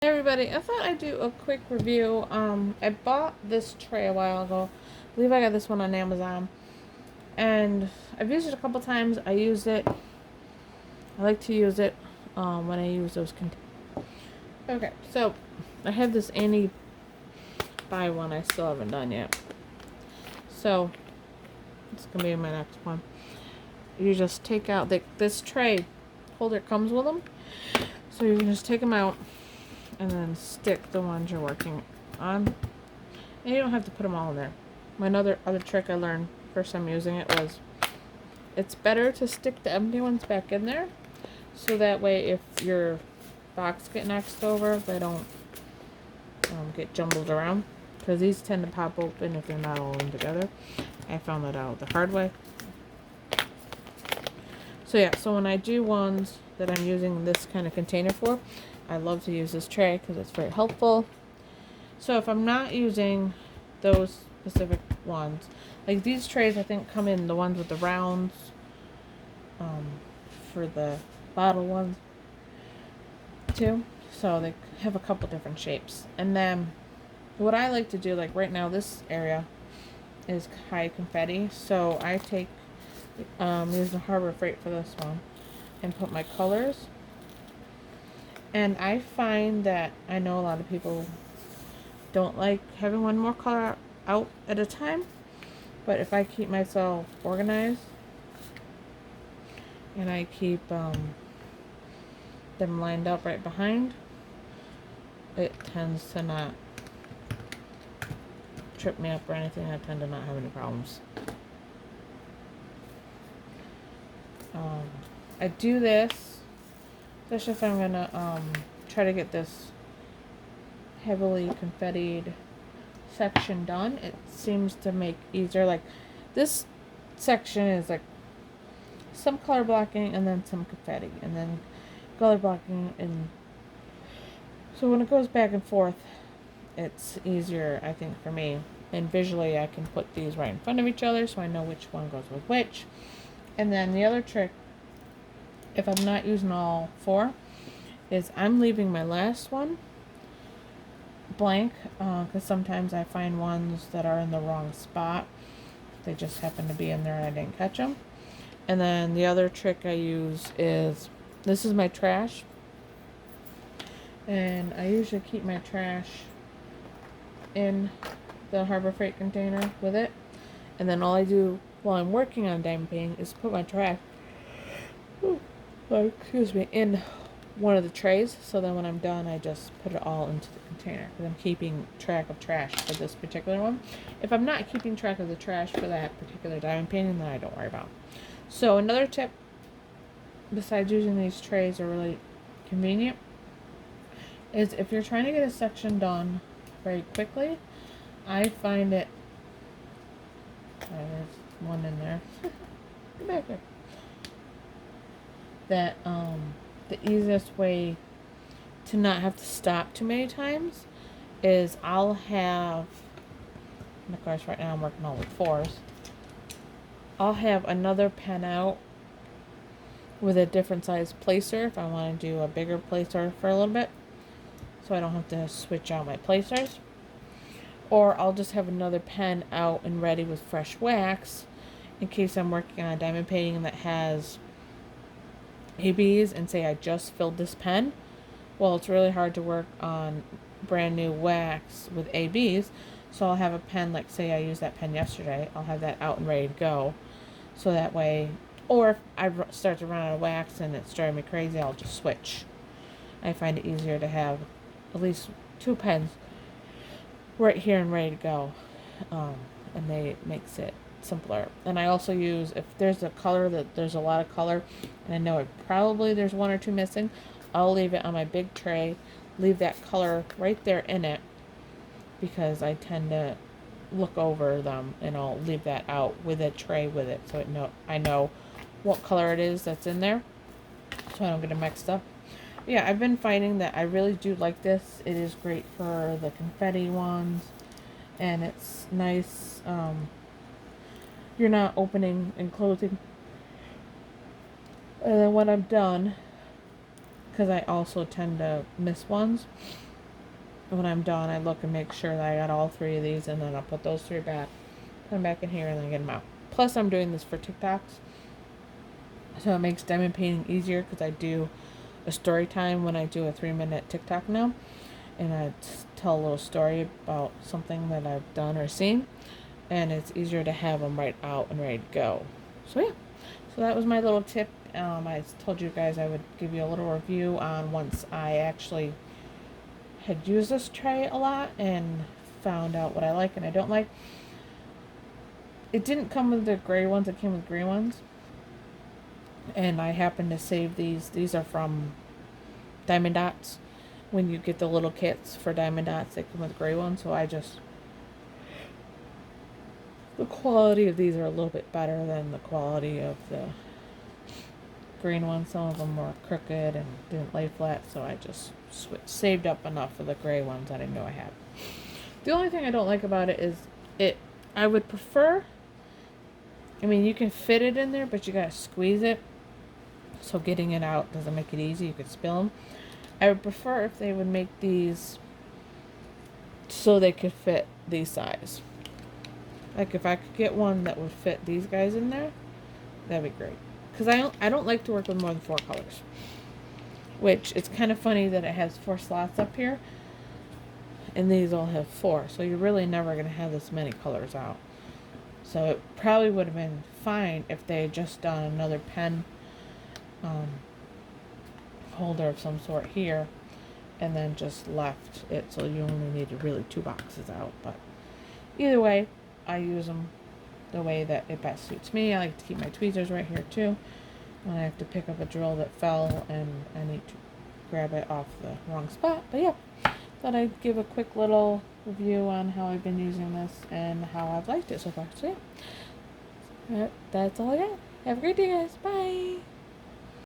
Hey everybody, I thought I'd do a quick review. I bought this tray a while ago. I believe I got this one on Amazon. And I've used it a couple times. I use it. I like to use it when I use those containers. Okay, so I have this Annie buy one I still haven't done yet. So it's going to be my next one. You just take out this tray holder comes with them. So you can just take them out and then stick the ones you're working on. And you don't have to put them all in there. My other trick I learned first time using it was it's better to stick the empty ones back in there, so that way if your box get knocked over, they don't get jumbled around. Because these tend to pop open if they're not all in together. I found that out the hard way. So yeah, so when I do ones that I'm using this kind of container for, I love to use this tray because it's very helpful. So if I'm not using those specific ones, like these trays I think come in the ones with the rounds for the bottle ones too. So they have a couple different shapes. And then what I like to do, like right now this area is high confetti, so I take use the Harbor Freight for this one and put my colors. And I find that I know a lot of people don't like having one more color out at a time, but if I keep myself organized and I keep them lined up right behind, it tends to not trip me up or anything. I tend to not have any problems. I do this, especially if I'm gonna try to get this heavily confettied section done. It seems to make easier. Like this section is like some color blocking and then some confetti and then color blocking, and so when it goes back and forth, it's easier, I think, for me. And visually I can put these right in front of each other so I know which one goes with which. And then the other trick, if I'm not using all four, is I'm leaving my last one blank, because sometimes I find ones that are in the wrong spot. They just happen to be in there and I didn't catch them. And then the other trick I use is, this is my trash, and I usually keep my trash in the Harbor Freight container with it. And then all I do while I'm working on diamond painting is put my trash, in one of the trays. So then when I'm done, I just put it all into the container because I'm keeping track of trash for this particular one. If I'm not keeping track of the trash for that particular diamond painting, then I don't worry about it. So another tip, besides using these trays, are really convenient, is if you're trying to get a section done very quickly, I find it, there's one in there, get back there, that the easiest way to not have to stop too many times is I'll have, and of course right now I'm working all with fours, I'll have another pen out with a different size placer if I want to do a bigger placer for a little bit, so I don't have to switch out my placers. Or I'll just have another pen out and ready with fresh wax in case I'm working on a diamond painting that has ABs, and say I just filled this pen. Well, it's really hard to work on brand new wax with ABs, so I'll have a pen, like say I used that pen yesterday, I'll have that out and ready to go. So that way, or if I start to run out of wax and it's driving me crazy, I'll just switch. I find it easier to have at least two pens right here and ready to go, and they makes it simpler. And I also use, if there's a color that there's a lot of color and I know probably there's one or two missing, I'll leave it on my big tray, leave that color right there in it, because I tend to look over them, and I'll leave that out with a tray with it, so I know what color it is that's in there, so I don't get it mixed up. Yeah, I've been finding that I really do like this. It is great for the confetti ones, and it's nice. You're not opening and closing. And then when I'm done, because I also tend to miss ones, when I'm done, I look and make sure that I got all 3 of these, and then I'll put those 3 back, put them back in here, and then get them out. Plus, I'm doing this for TikToks, so it makes diamond painting easier because I do a story time when I do a 3-minute TikTok now, and I tell a little story about something that I've done or seen, and it's easier to have them right out and ready to go. So yeah, so that was my little tip. I told you guys I would give you a little review on once I actually had used this tray a lot and found out what I like and I don't like. It didn't come with the gray ones, it came with green ones. And I happened to save these. These are from Diamond Dots. When you get the little kits for Diamond Dots, they come with gray ones. So the quality of these are a little bit better than the quality of the green ones. Some of them were crooked and didn't lay flat, so I just saved up enough for the gray ones that I know I have. The only thing I don't like about it is I would prefer, I mean, you can fit it in there, but you gotta squeeze it, so getting it out doesn't make it easy. You could spill them. I would prefer if they would make these so they could fit these size. Like if I could get one that would fit these guys in there, that'd be great. Because I don't like to work with more than 4 colors. Which, it's kind of funny that it has 4 slots up here. And these all have 4. So you're really never going to have this many colors out. So it probably would have been fine if they had just done another pen holder of some sort here. And then just left it so you only needed really 2 boxes out. But either way, I use them the way that it best suits me. I like to keep my tweezers right here too. When I have to pick up a drill that fell and I need to grab it off the wrong spot. But yeah, thought I'd give a quick little review on how I've been using this and how I've liked it so far. So yeah, that's all I got. Have a great day, guys. Bye.